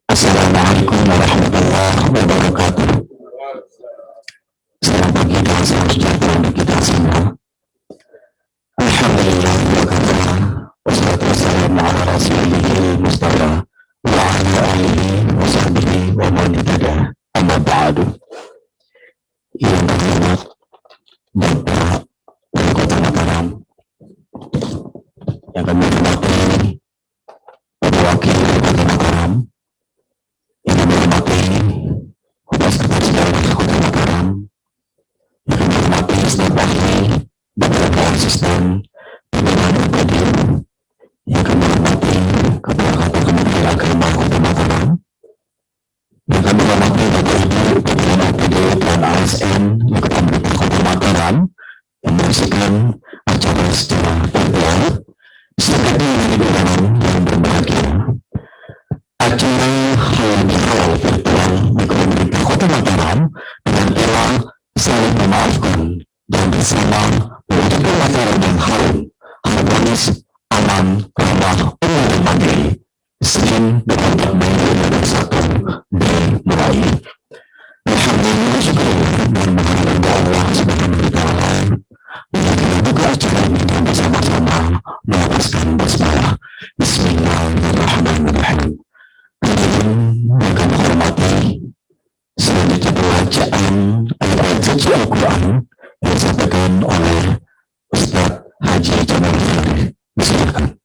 Assalamualaikum warahmatullahi wabarakatuh. Selamat pagi dan salam sejahtera untuk kita semua. Alhamdulillah wa kafa. Wassalatu wassalamu ala rasulihil mustafa wa ala alihi wa sahbihi wa man ihtada. Amma ba'du. Yang terhormat Bapak Wali Kota Mataram, yang kami hormati Bapak Wakil Wali Kota Mataram, yang kami hormati Bapak Sekretaris Daerah Kota Mataram, yang kami hormati staf ahli beberapa asisten pimpinan UPD, yang kami hormati Kepala Kantor Kementerian Agama Kota Mataram, yang kami hormati Bapak Ibu pimpinan UPD dan ASN yang Pemerintah Kota Mataram yang menyaksikan acara secara virtual. Serta hadirin yang berbahagia, acara halal bihalal virtual Pemerintah Kota Mataram dengan tema saling memaafkan dan bersama mewujudkan Mataram yang harum, harmonis, aman, ramah, umum dan mandiri. Senin 24 Mei 2021 dimulai. Alhamdulillah, syukur dan menghadap Allah Subhanahu wa Ta'ala. Kita buka acara ini dengan bersama-sama melafazkan basmalah. Bismillahirrahmanirrahim. Hadirin yang kami hormati, selanjutnya pembacaan ayat suci Al-Quran yang disampaikan oleh Ustaz Haji Jamal Farih. Silakan.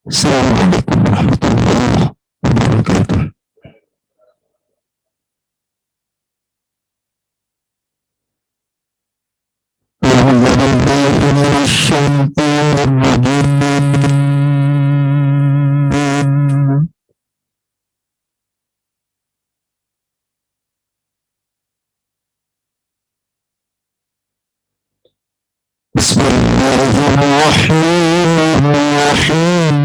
Assalamualaikum warahmatullahi wabarakatuh. Bismillahirrahmanirrahim.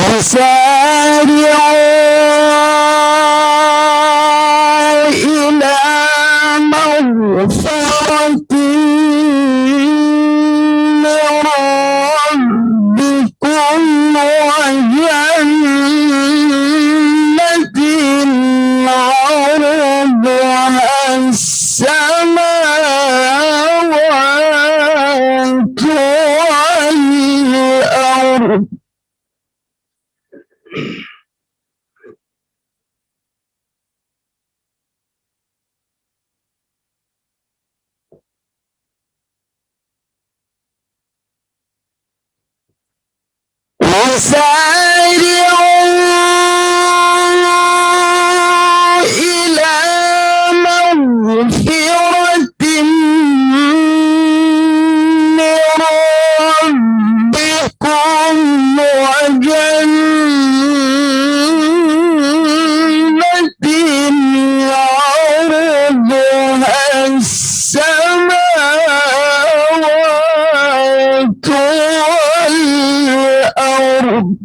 وسارعوا إلى مغفرة من ربكم وجنة عرضها السماوات والأرض وسارعوا إلى مغفرة من ربكم وجنة عرضها السماوات والأرض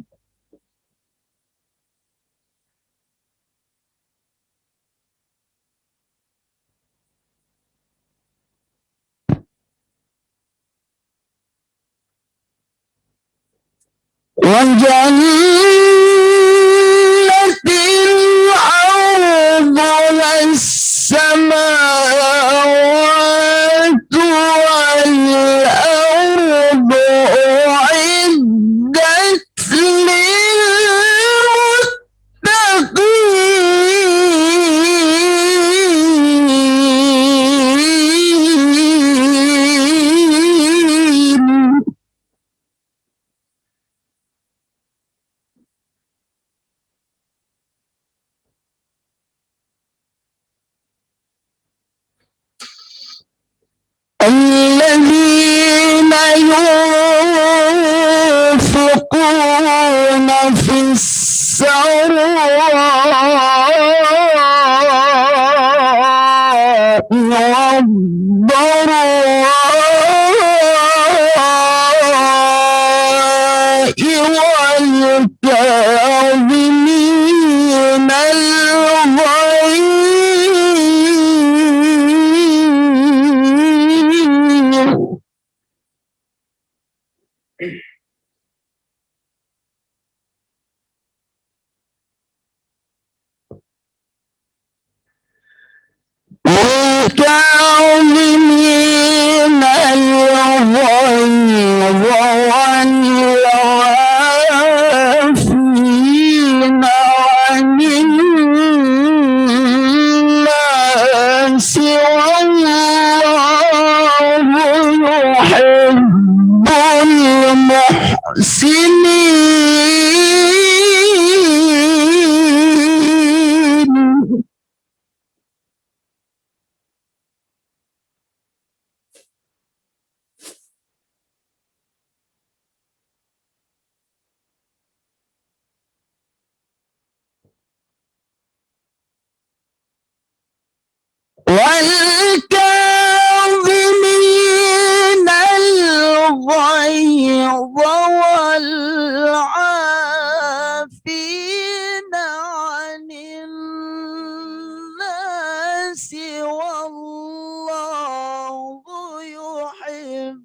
وجنة عرضها السماوات والأرض أعدت للمتقين الذين ينفقون في السراء والضراء والكاظمين الغيظ والكاظمين الغيظ والعافين عن الناس والله يحب المحسنين والكاظمين الغيظ والعافين عن الناس والله يحب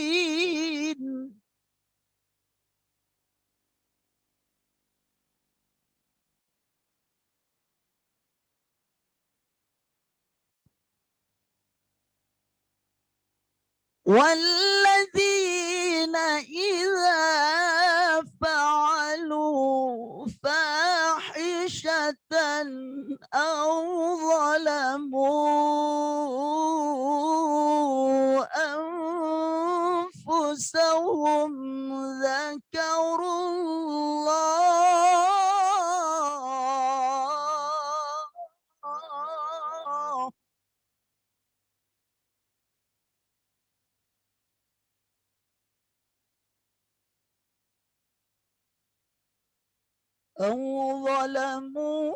المحسنين والذين إذا فعلوا فاحشة أو ظلموا أنفسهم ذكروا الله أو ظلموا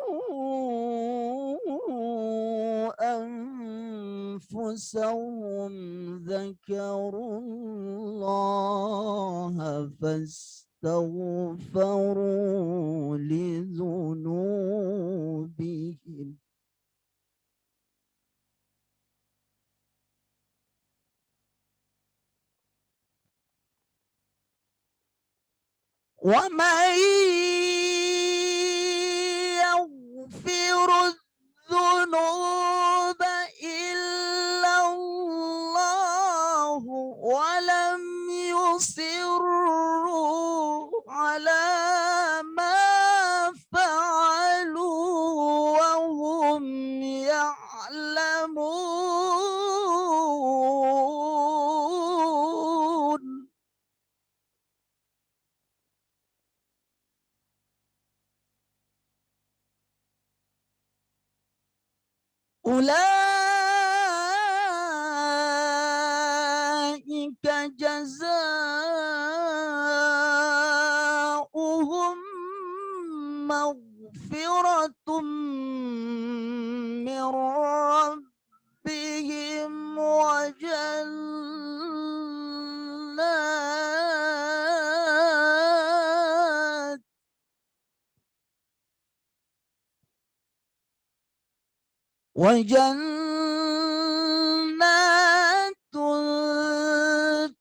أنفسهم ذكروا الله فاستغفروا لذنوبهم ومن يغفر الذنوب إلا الله ولم يصروا على ما فعلوا وهم يعلمون أولئك جزاؤهم مغفرة من ربهم وجنات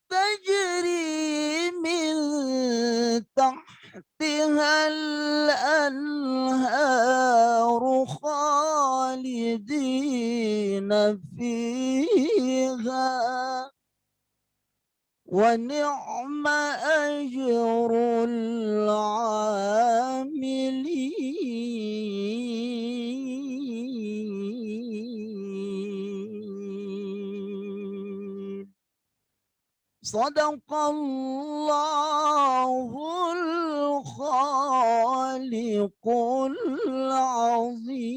تجري من تحتها الأنهار خالدين فيها ونعم أجر العاملين صدق الله الخالق العظيم.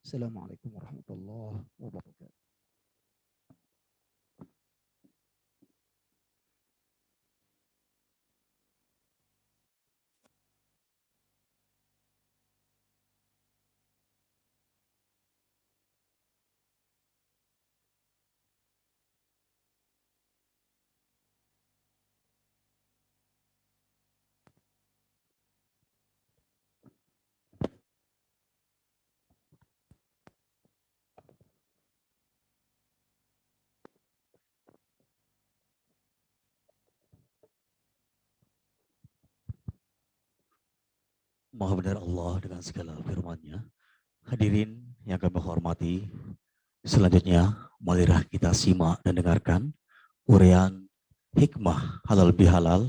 Assalamualaikum warahmatullahi wabarakatuh. Maha benar Allah dengan segala firman-Nya. Hadirin yang kami hormati, selanjutnya marilah kita simak dan dengarkan uraian hikmah halal bihalal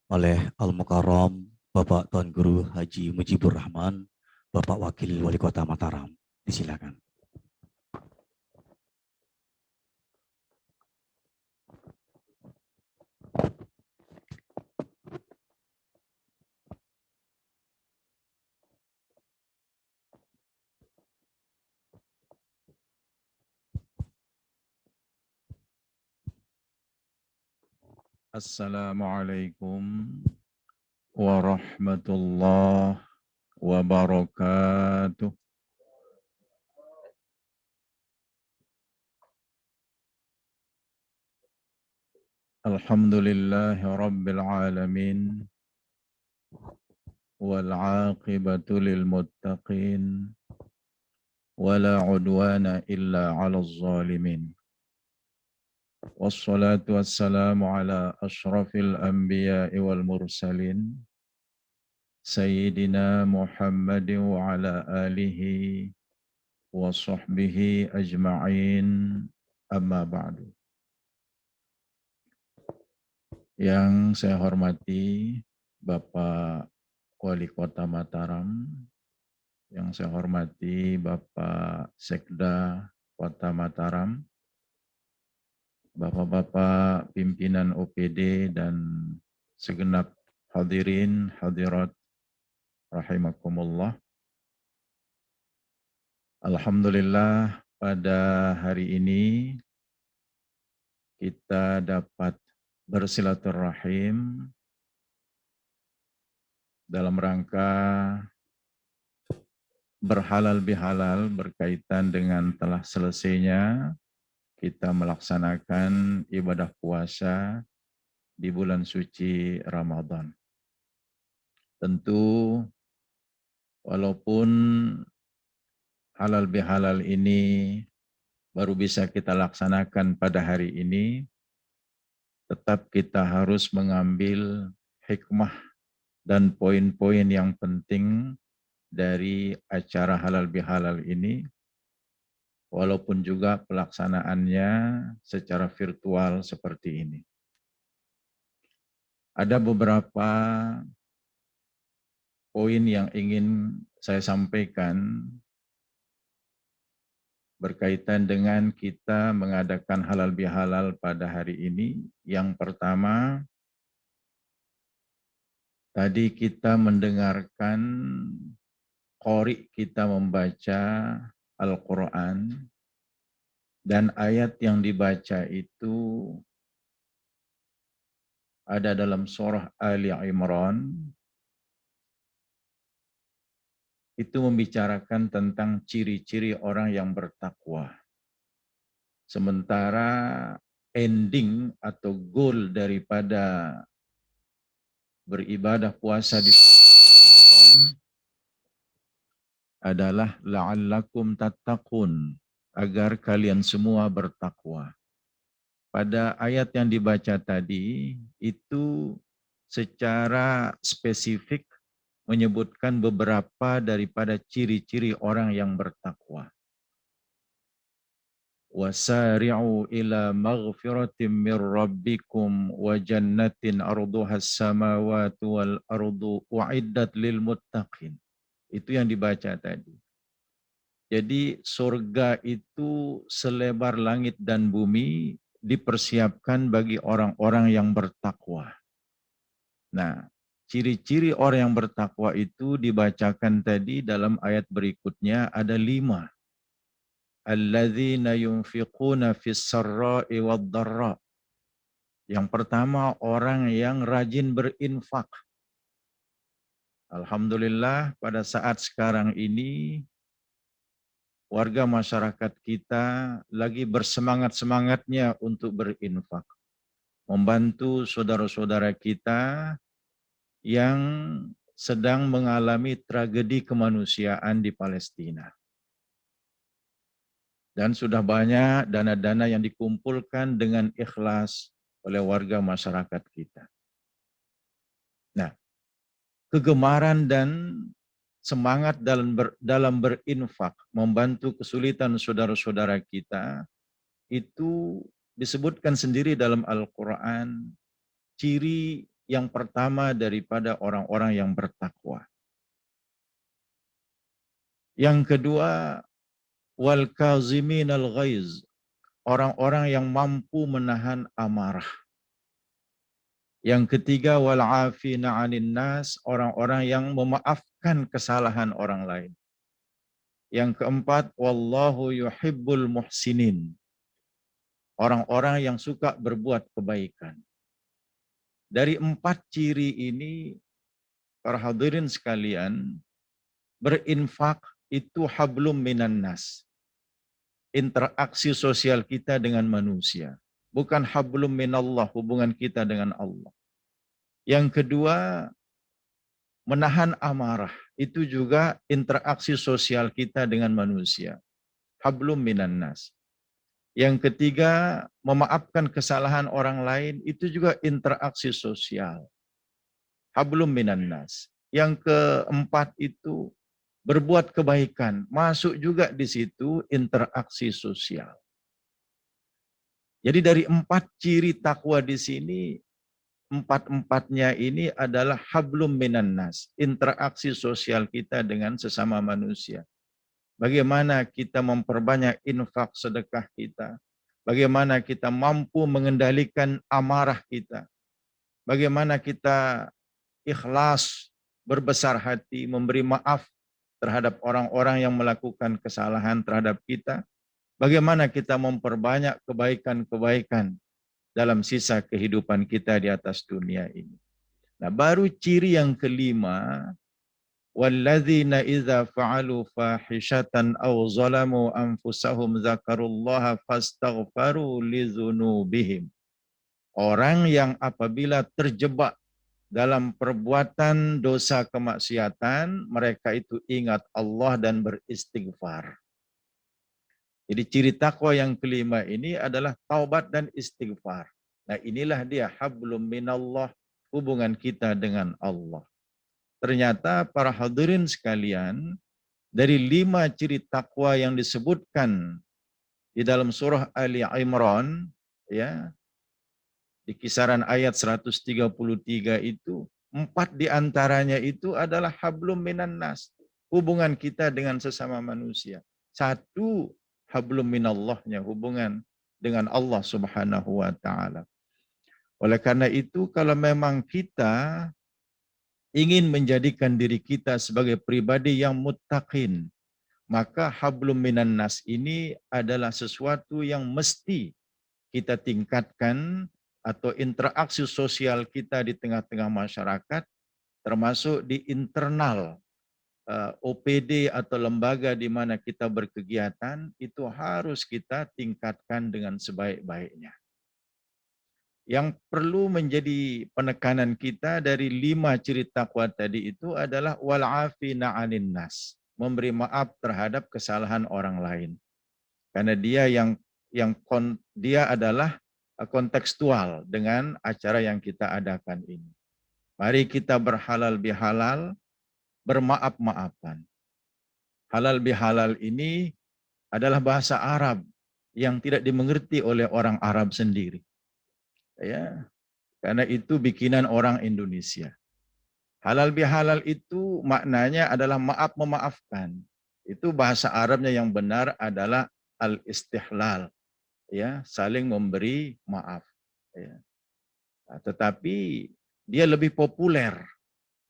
oleh Al-Mukarram Bapak Tuan Guru Haji Mujibur Rahman, Bapak Wakil Wali Kota Mataram. Disilakan. Assalamualaikum warahmatullahi wabarakatuh. Alhamdulillahi rabbil alamin wal aqibatu lil muttaqin wala udwana illa 'alal zalimin. Wassalatu wassalamu ala asyrafil anbiya'i wal mursalin Sayyidina Muhammadin wa ala alihi wa sahbihi ajma'in, amma ba'du. Yang saya hormati Bapak Wali Kota Mataram, yang saya hormati Bapak Sekda Kota Mataram, Bapak-bapak pimpinan OPD dan segenap hadirin hadirat rahimakumullah. Alhamdulillah pada hari ini kita dapat bersilaturahim dalam rangka berhalal bihalal berkaitan dengan telah selesainya kita melaksanakan ibadah puasa di bulan suci Ramadan. Tentu walaupun halal bihalal ini baru bisa kita laksanakan pada hari ini, tetap kita harus mengambil hikmah dan poin-poin yang penting dari acara halal bihalal ini, walaupun juga pelaksanaannya secara virtual seperti ini. Ada beberapa poin yang ingin saya sampaikan berkaitan dengan kita mengadakan halal bihalal pada hari ini. Yang pertama, tadi kita mendengarkan qori kita membaca Al-Quran, dan ayat yang dibaca itu ada dalam surah Ali Imran. Itu membicarakan tentang ciri-ciri orang yang bertakwa. Sementara ending atau goal daripada beribadah puasa di bulan suci Ramadan adalah la'allakum tattaqun, agar kalian semua bertakwa. Pada ayat yang dibaca tadi itu secara spesifik menyebutkan beberapa daripada ciri-ciri orang yang bertakwa. Wasari'u ila maghfiratin min rabbikum wa jannatin arduhas samawati wal ardu u'iddat lil muttaqin. Itu yang dibaca tadi. Jadi surga itu selebar langit dan bumi dipersiapkan bagi orang-orang yang bertakwa. Nah, ciri-ciri orang yang bertakwa itu dibacakan tadi dalam ayat berikutnya ada 5. Alladzina yunfiquna fis sarra'i wad dharra. Yang pertama, orang yang rajin berinfak. Alhamdulillah pada saat sekarang ini warga masyarakat kita lagi bersemangat-semangatnya untuk berinfak, membantu saudara-saudara kita yang sedang mengalami tragedi kemanusiaan di Palestina. Dan sudah banyak dana-dana yang dikumpulkan dengan ikhlas oleh warga masyarakat kita. Nah, kegemaran dan semangat dalam berinfak, membantu kesulitan saudara-saudara kita, itu disebutkan sendiri dalam Al-Quran, ciri yang pertama daripada orang-orang yang bertakwa. Yang kedua, wal kaziminal ghaiz, orang-orang yang mampu menahan amarah. Yang ketiga, wal afina 'anil nas, orang-orang yang memaafkan kesalahan orang lain. Yang keempat, wallahu yuhibbul muhsinin, orang-orang yang suka berbuat kebaikan. Dari 4 ciri ini, para hadirin sekalian, berinfak itu hablum minan nas, interaksi sosial kita dengan manusia. Bukan hablum minallah, hubungan kita dengan Allah. Yang kedua, menahan amarah. Itu juga interaksi sosial kita dengan manusia. Hablum minan nas. Yang ketiga, memaafkan kesalahan orang lain. Itu juga interaksi sosial. Hablum minan nas. Yang keempat itu berbuat kebaikan. Masuk juga di situ interaksi sosial. Jadi dari 4 ciri takwa di sini, 4-4-nya ini adalah hablum minan nas, interaksi sosial kita dengan sesama manusia. Bagaimana kita memperbanyak infak sedekah kita, bagaimana kita mampu mengendalikan amarah kita, bagaimana kita ikhlas, berbesar hati, memberi maaf terhadap orang-orang yang melakukan kesalahan terhadap kita, bagaimana kita memperbanyak kebaikan-kebaikan dalam sisa kehidupan kita di atas dunia ini. Nah, baru ciri yang kelima, Walladzina idza fa'alu fahishatan aw zalamu anfusahum dzakarullaha fastaghfaru lidzunubihim. Orang yang apabila terjebak dalam perbuatan dosa kemaksiatan, mereka itu ingat Allah dan beristighfar. Jadi ciri takwa yang kelima ini adalah taubat dan istighfar. Nah, inilah dia hablum minallah, hubungan kita dengan Allah. Ternyata para hadirin sekalian, dari 5 ciri takwa yang disebutkan di dalam surah Ali Imran, ya, di kisaran ayat 133 itu, 4 diantaranya itu adalah hablum minan nas, hubungan kita dengan sesama manusia. 1 hablum minallahnya, hubungan dengan Allah Subhanahu wa taala. Oleh karena itu, kalau memang kita ingin menjadikan diri kita sebagai pribadi yang muttaqin, maka hablum minan nas ini adalah sesuatu yang mesti kita tingkatkan, atau interaksi sosial kita di tengah-tengah masyarakat, termasuk di internal OPD atau lembaga di mana kita berkegiatan, itu harus kita tingkatkan dengan sebaik-baiknya. Yang perlu menjadi penekanan kita dari 5 ciri takwa tadi itu adalah wal'afina 'anin nas, memberi maaf terhadap kesalahan orang lain. Karena dia dia adalah kontekstual dengan acara yang kita adakan ini. Mari kita berhalal bihalal, bermaaf-maafan. Halal bihalal ini adalah bahasa Arab yang tidak dimengerti oleh orang Arab sendiri. Ya, karena itu bikinan orang Indonesia. Halal bihalal itu maknanya adalah maaf memaafkan. Itu bahasa Arabnya yang benar adalah al-istihlal, ya, saling memberi maaf. Ya. Nah, tetapi dia lebih populer.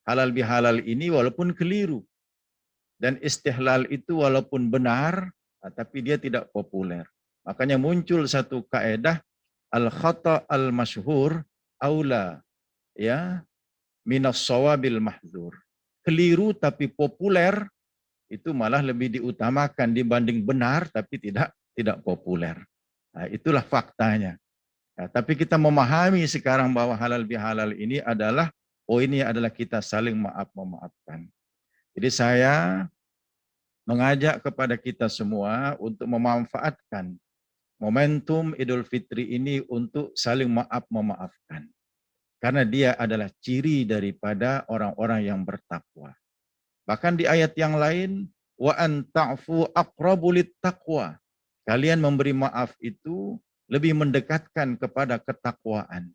Halal bihalal ini walaupun keliru, dan istihlal itu walaupun benar, tapi dia tidak populer. Makanya muncul satu kaedah al-khata al-masyhur aula, ya, minas sawabil mahdzur. Keliru tapi populer itu malah lebih diutamakan dibanding benar tapi tidak populer. Nah, itulah faktanya. Nah, tapi kita memahami sekarang bahwa halal bihalal ini adalah poinnya adalah kita saling maaf memaafkan. Jadi saya mengajak kepada kita semua untuk memanfaatkan momentum Idul Fitri ini untuk saling maaf memaafkan. Karena dia adalah ciri daripada orang-orang yang bertakwa. Bahkan di ayat yang lain, wa an ta'fu aqrabu littaqwa. Kalian memberi maaf itu lebih mendekatkan kepada ketakwaan.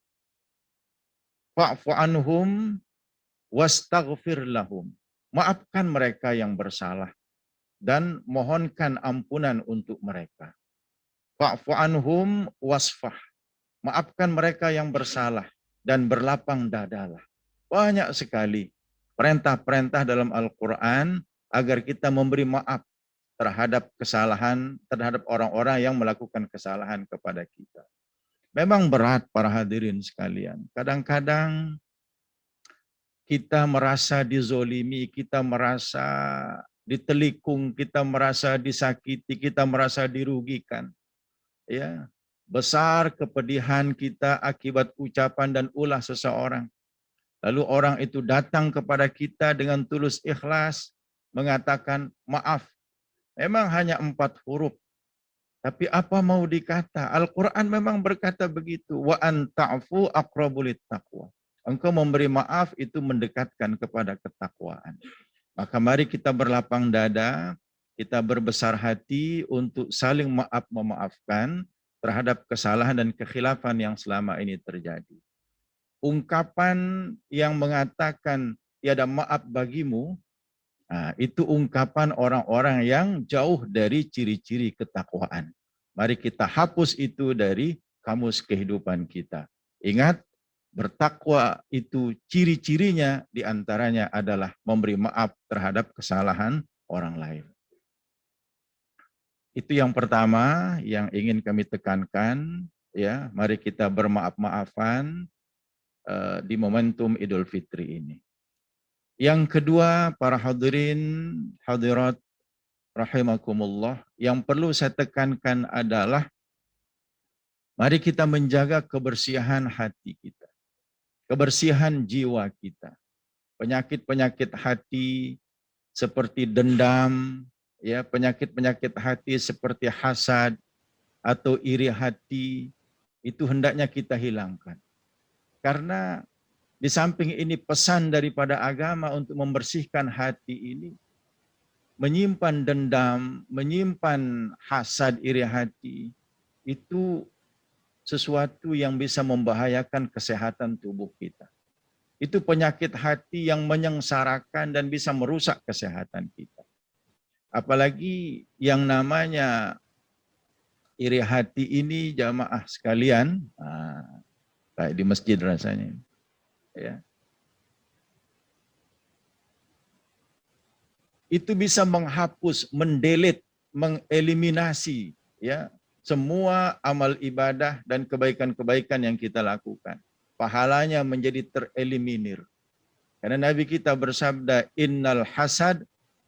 Fa'fu anhum wastaghfir lahum. Maafkan mereka yang bersalah dan mohonkan ampunan untuk mereka. Fa'fu anhum wasfah. Maafkan mereka yang bersalah dan berlapang dadalah. Banyak sekali perintah-perintah dalam Al-Quran agar kita memberi maaf terhadap kesalahan, terhadap orang-orang yang melakukan kesalahan kepada kita. Memang berat para hadirin sekalian. Kadang-kadang kita merasa dizolimi, kita merasa ditelikung, kita merasa disakiti, kita merasa dirugikan. Ya, besar kepedihan kita akibat ucapan dan ulah seseorang. Lalu orang itu datang kepada kita dengan tulus ikhlas, mengatakan maaf. Memang hanya 4 huruf. Tapi apa mau dikata? Al-Quran memang berkata begitu. Wa an ta'fu aqrabu littaqwa. Engkau memberi maaf itu mendekatkan kepada ketakwaan. Maka mari kita berlapang dada, kita berbesar hati untuk saling maaf memaafkan terhadap kesalahan dan kekhilafan yang selama ini terjadi. Ungkapan yang mengatakan tiada maaf bagimu, nah, itu ungkapan orang-orang yang jauh dari ciri-ciri ketakwaan. Mari kita hapus itu dari kamus kehidupan kita. Ingat, bertakwa itu ciri-cirinya diantaranya adalah memberi maaf terhadap kesalahan orang lain. Itu yang pertama yang ingin kami tekankan, ya. Mari kita bermaaf-maafan di momentum Idul Fitri ini. Yang kedua, para hadirin, hadirat rahimakumullah, yang perlu saya tekankan adalah mari kita menjaga kebersihan hati kita, kebersihan jiwa kita. Penyakit-penyakit hati seperti dendam, ya, penyakit-penyakit hati seperti hasad atau iri hati, itu hendaknya kita hilangkan. Karena di samping ini pesan daripada agama untuk membersihkan hati ini, menyimpan dendam, menyimpan hasad, iri hati, itu sesuatu yang bisa membahayakan kesehatan tubuh kita. Itu penyakit hati yang menyengsarakan dan bisa merusak kesehatan kita. Apalagi yang namanya iri hati ini, jamaah sekalian, kayak di masjid rasanya, ya. Itu bisa menghapus, mendelete, mengeliminasi, ya, semua amal ibadah dan kebaikan-kebaikan yang kita lakukan. Pahalanya menjadi tereliminir. Karena Nabi kita bersabda, innal hasad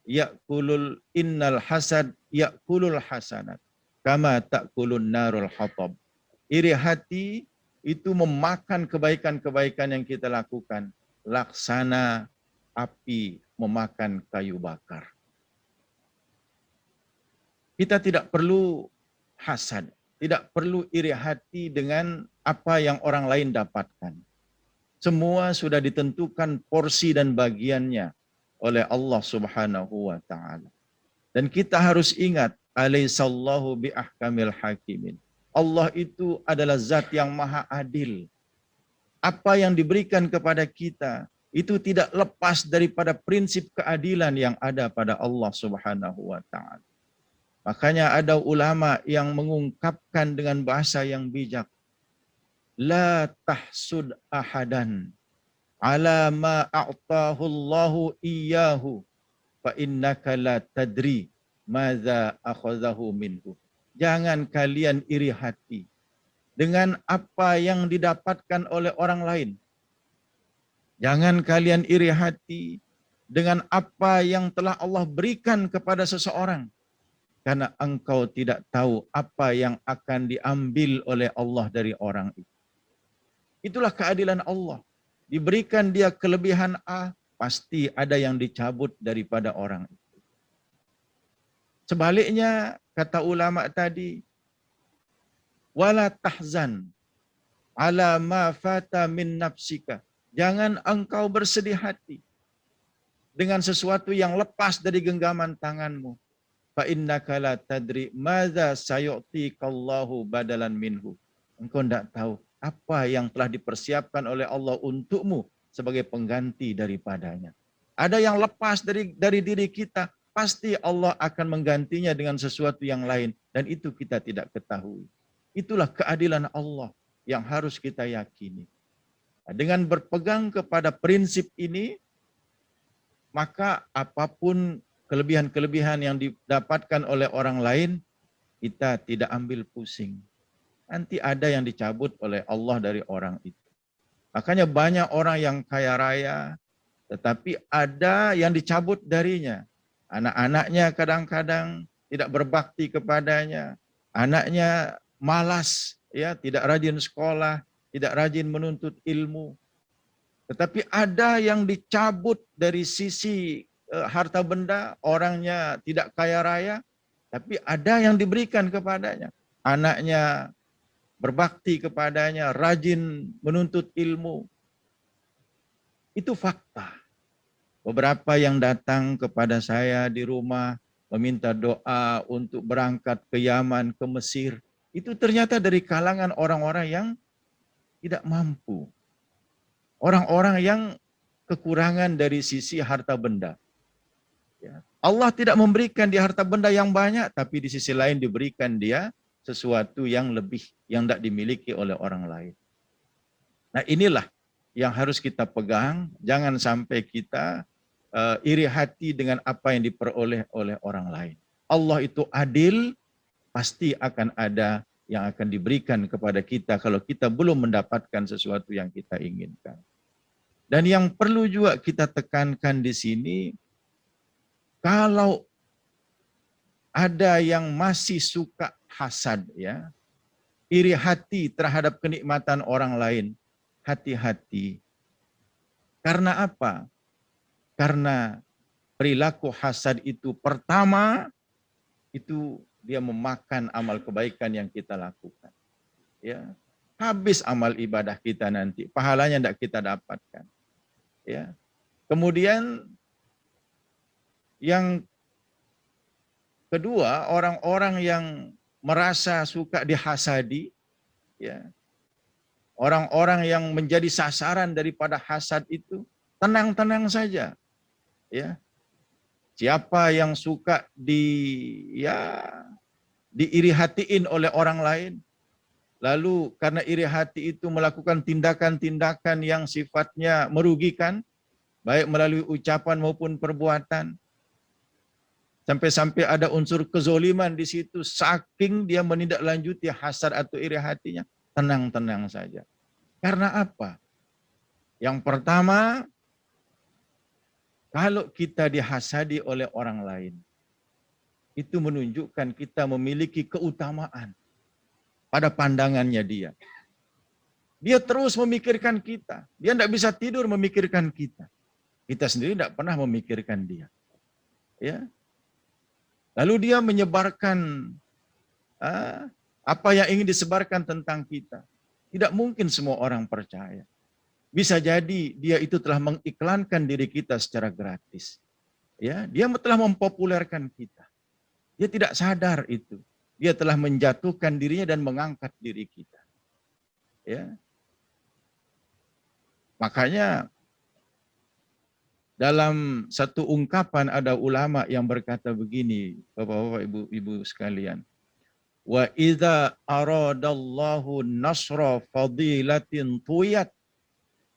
ya'kulul hasanat kama ta'kulun narul hatab. Iri hati itu memakan kebaikan-kebaikan yang kita lakukan, laksana api memakan kayu bakar. Kita tidak perlu hasad, tidak perlu iri hati dengan apa yang orang lain dapatkan. Semua sudah ditentukan porsi dan bagiannya oleh Allah Subhanahu wa taala. Dan kita harus ingat, alaihissallahu biahkamil hakimin. Allah itu adalah zat yang maha adil. Apa yang diberikan kepada kita itu tidak lepas daripada prinsip keadilan yang ada pada Allah Subhanahu wa taala. Makanya ada ulama yang mengungkapkan dengan bahasa yang bijak, la tahsud ahadan ala ma a'tahu Allahu iyyahu fa innaka la tadri madza akhadhahu minhu. Jangan kalian iri hati dengan apa yang didapatkan oleh orang lain. Jangan kalian iri hati dengan apa yang telah Allah berikan kepada seseorang. Karena engkau tidak tahu apa yang akan diambil oleh Allah dari orang itu. Itulah keadilan Allah. Diberikan dia kelebihan A, pasti ada yang dicabut daripada orang itu. Sebaliknya, kata ulama tadi, wala tahzan ala ma fata min nafsika. Jangan engkau bersedih hati dengan sesuatu yang lepas dari genggaman tanganmu. Fa innaka la tadri madza sayu'tikallahu badalan minhu. Engkau tidak tahu apa yang telah dipersiapkan oleh Allah untukmu sebagai pengganti daripadanya. Ada yang lepas dari diri kita, pasti Allah akan menggantinya dengan sesuatu yang lain, dan itu kita tidak ketahui. Itulah keadilan Allah yang harus kita yakini. Dengan berpegang kepada prinsip ini, maka apapun kelebihan-kelebihan yang didapatkan oleh orang lain, kita tidak ambil pusing. Nanti ada yang dicabut oleh Allah dari orang itu. Makanya banyak orang yang kaya raya, tetapi ada yang dicabut darinya. Anak-anaknya kadang-kadang tidak berbakti kepadanya. Anaknya malas, ya, tidak rajin sekolah, tidak rajin menuntut ilmu. Tetapi ada yang dicabut dari sisi harta benda, orangnya tidak kaya raya, tapi ada yang diberikan kepadanya. Anaknya berbakti kepadanya, rajin menuntut ilmu. Itu fakta. Beberapa yang datang kepada saya di rumah meminta doa untuk berangkat ke Yaman, ke Mesir, itu ternyata dari kalangan orang-orang yang tidak mampu. Orang-orang yang kekurangan dari sisi harta benda. Ya. Allah tidak memberikan dia harta benda yang banyak, tapi di sisi lain diberikan dia sesuatu yang lebih, yang tidak dimiliki oleh orang lain. Nah, inilah yang harus kita pegang. Jangan sampai kita iri hati dengan apa yang diperoleh oleh orang lain. Allah itu adil, pasti akan ada yang akan diberikan kepada kita kalau kita belum mendapatkan sesuatu yang kita inginkan. Dan yang perlu juga kita tekankan di sini, kalau ada yang masih suka hasad, ya, iri hati terhadap kenikmatan orang lain, hati-hati. Karena apa? Karena perilaku hasad itu pertama, itu dia memakan amal kebaikan yang kita lakukan. Ya, habis amal ibadah kita nanti, pahalanya tidak kita dapatkan. Ya. Kemudian yang kedua, orang-orang yang merasa suka dihasadi, ya, orang-orang yang menjadi sasaran daripada hasad itu, tenang-tenang saja. Ya. Siapa yang suka diiri hatiin oleh orang lain, lalu karena iri hati itu melakukan tindakan-tindakan yang sifatnya merugikan, baik melalui ucapan maupun perbuatan, sampai-sampai ada unsur kezoliman di situ, saking dia menindaklanjuti hasad atau iri hatinya, tenang-tenang saja. Karena apa? Yang pertama, kalau kita dihasadi oleh orang lain, itu menunjukkan kita memiliki keutamaan pada pandangannya dia. Dia terus memikirkan kita. Dia tidak bisa tidur memikirkan kita. Kita sendiri tidak pernah memikirkan dia. Ya. Lalu dia menyebarkan apa yang ingin disebarkan tentang kita. Tidak mungkin semua orang percaya. Bisa jadi dia itu telah mengiklankan diri kita secara gratis. Ya, dia telah mempopulerkan kita. Dia tidak sadar itu. Dia telah menjatuhkan dirinya dan mengangkat diri kita. Ya. Makanya dalam satu ungkapan ada ulama yang berkata begini, Bapak-bapak, Ibu-ibu sekalian. Wa idza aradallahu nasra fadilatin tuyat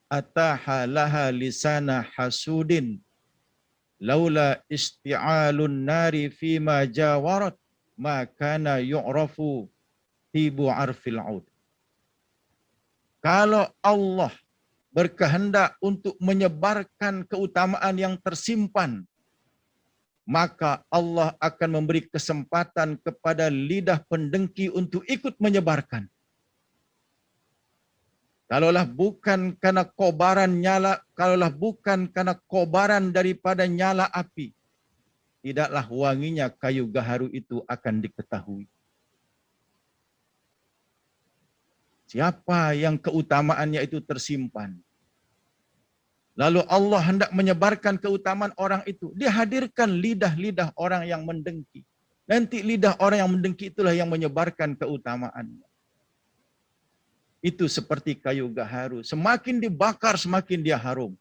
ataha laha lisana hasudin laula isti'alun nari fima jawarat makana yu'rafu tibu arfil aud. Kalau Allah berkehendak untuk menyebarkan keutamaan yang tersimpan, maka Allah akan memberi kesempatan kepada lidah pendengki untuk ikut menyebarkan. Kalaulah bukan karena kobaran nyala, kalaulah bukan karena kobaran daripada nyala api, tidaklah wanginya kayu gaharu itu akan diketahui. Siapa yang keutamaannya itu tersimpan, lalu Allah hendak menyebarkan keutamaan orang itu, dia hadirkan lidah-lidah orang yang mendengki. Nanti lidah orang yang mendengki itulah yang menyebarkan keutamaannya. Itu seperti kayu gaharu. Semakin dibakar, semakin dia harum.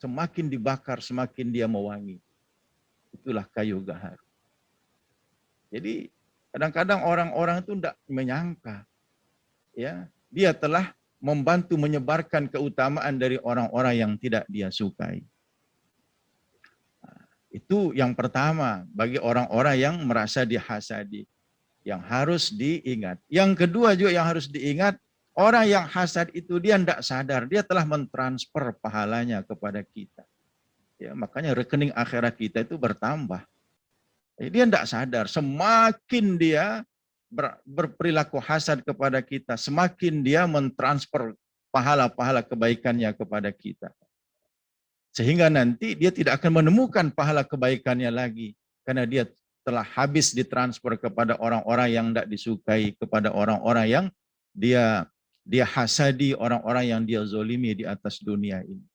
Semakin dibakar, semakin dia mewangi. Itulah kayu gaharu. Jadi kadang-kadang orang-orang itu tidak menyangka, ya, dia telah membantu menyebarkan keutamaan dari orang-orang yang tidak dia sukai. Itu yang pertama bagi orang-orang yang merasa dihasadi, yang harus diingat. Yang kedua juga yang harus diingat, orang yang hasad itu dia tidak sadar, dia telah mentransfer pahalanya kepada kita. Ya, makanya rekening akhirat kita itu bertambah. Dia tidak sadar, semakin dia berperilaku hasad kepada kita, semakin dia mentransfer pahala-pahala kebaikannya kepada kita. Sehingga nanti dia tidak akan menemukan pahala kebaikannya lagi, karena dia telah habis ditransfer kepada orang-orang yang tidak disukai, kepada orang-orang yang dia hasadi, orang-orang yang dia zolimi di atas dunia ini.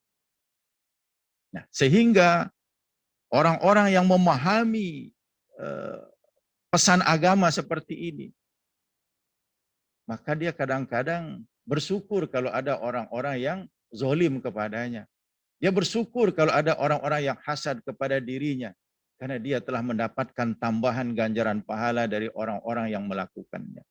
Nah, sehingga orang-orang yang memahami pesan agama seperti ini, maka dia kadang-kadang bersyukur kalau ada orang-orang yang zolim kepadanya. Dia bersyukur kalau ada orang-orang yang hasad kepada dirinya, karena dia telah mendapatkan tambahan ganjaran pahala dari orang-orang yang melakukannya.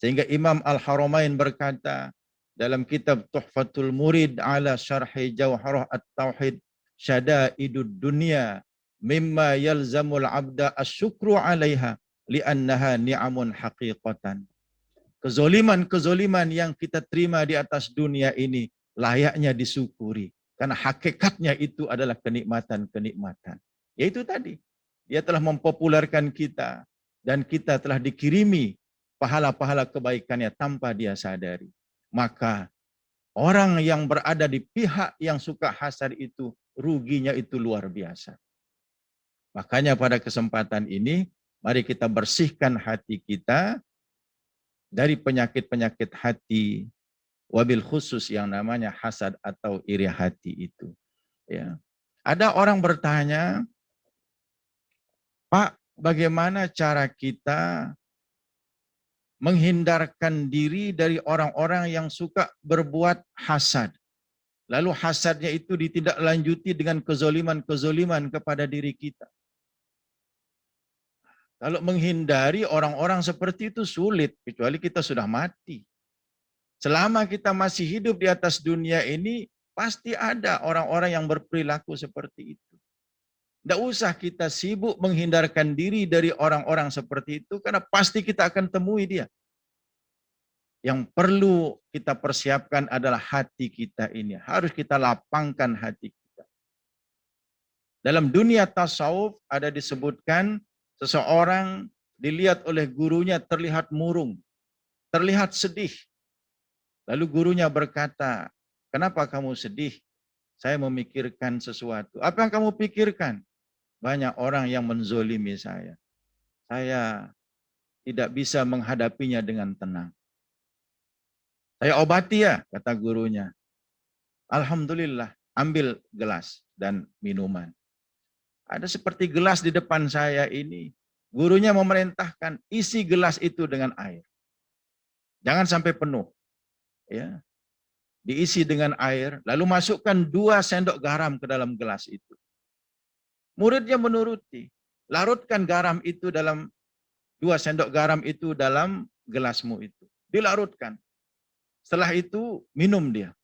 Sehingga Imam Al-Haramain berkata dalam kitab Tuhfatul Murid ala Syarhi Jawharah At-Tauhid, syada'idud dunya mimma yalzamul abda asyukru 'alaiha li'annaha ni'amun haqiqatan. Kezoliman-kezoliman yang kita terima di atas dunia ini layaknya disyukuri. Karena hakikatnya itu adalah kenikmatan-kenikmatan. Yaitu tadi, dia telah mempopulerkan kita dan kita telah dikirimi pahala-pahala kebaikannya tanpa dia sadari. Maka orang yang berada di pihak yang suka hasad itu, ruginya itu luar biasa. Makanya pada kesempatan ini, mari kita bersihkan hati kita dari penyakit-penyakit hati, wabil khusus yang namanya hasad atau iri hati itu. Ya. Ada orang bertanya, Pak, bagaimana cara kita menghindarkan diri dari orang-orang yang suka berbuat hasad? Lalu hasadnya itu ditindaklanjuti dengan kezoliman-kezoliman kepada diri kita. Kalau menghindari orang-orang seperti itu sulit, kecuali kita sudah mati. Selama kita masih hidup di atas dunia ini, pasti ada orang-orang yang berperilaku seperti itu. Tidak usah kita sibuk menghindarkan diri dari orang-orang seperti itu, karena pasti kita akan temui dia. Yang perlu kita persiapkan adalah hati kita ini. Harus kita lapangkan hati kita. Dalam dunia tasawuf ada disebutkan seseorang dilihat oleh gurunya terlihat murung, terlihat sedih. Lalu gurunya berkata, kenapa kamu sedih? Saya memikirkan sesuatu. Apa yang kamu pikirkan? Banyak orang yang menzolimi saya. Saya tidak bisa menghadapinya dengan tenang. Saya obati ya, kata gurunya. Alhamdulillah, ambil gelas dan minuman. Ada seperti gelas di depan saya ini. Gurunya memerintahkan isi gelas itu dengan air. Jangan sampai penuh. Ya, diisi dengan air, lalu masukkan 2 sendok garam ke dalam gelas itu. Muridnya menuruti, larutkan garam itu dalam 2 sendok garam itu dalam gelasmu itu. Dilarutkan. Setelah itu minum dia.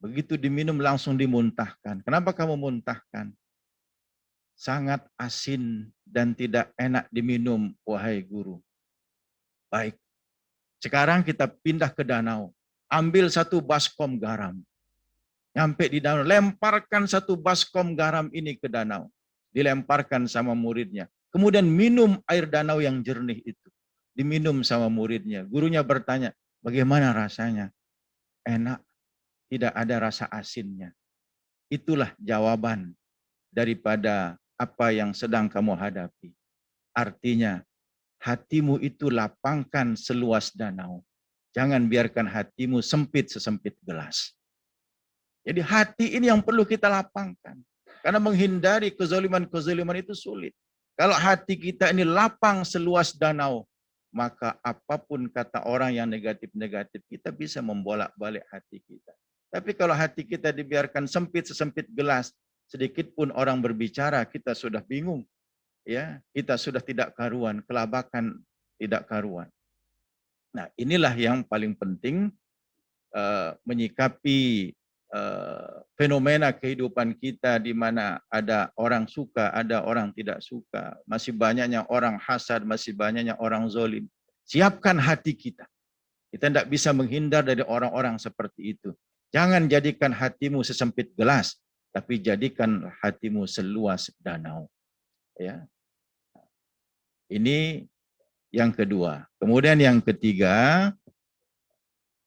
Begitu diminum langsung dimuntahkan. Kenapa kamu muntahkan? Sangat asin dan tidak enak diminum, wahai guru. Baik. Sekarang kita pindah ke danau. Ambil 1 baskom garam. Nyampe di danau, lemparkan 1 baskom garam ini ke danau. Dilemparkan sama muridnya. Kemudian minum air danau yang jernih itu. Diminum sama muridnya. Gurunya bertanya, bagaimana rasanya? Enak, tidak ada rasa asinnya. Itulah jawaban daripada apa yang sedang kamu hadapi. Artinya, hatimu itu lapangkan seluas danau. Jangan biarkan hatimu sempit sesempit gelas. Jadi hati ini yang perlu kita lapangkan. Karena menghindari kezaliman-kezaliman itu sulit. Kalau hati kita ini lapang seluas danau, maka apapun kata orang yang negatif-negatif, kita bisa membolak-balik hati kita. Tapi kalau hati kita dibiarkan sempit sesempit gelas, sedikit pun orang berbicara, kita sudah bingung. Ya, kita sudah tidak karuan, kelabakan tidak karuan. Nah, inilah yang paling penting menyikapi fenomena kehidupan kita di mana ada orang suka, ada orang tidak suka. Masih banyaknya orang hasad, masih banyaknya orang zolim. Siapkan hati kita. Kita tidak bisa menghindar dari orang-orang seperti itu. Jangan jadikan hatimu sesempit gelas, tapi jadikan hatimu seluas danau. Ya. Ini yang kedua. Kemudian yang ketiga,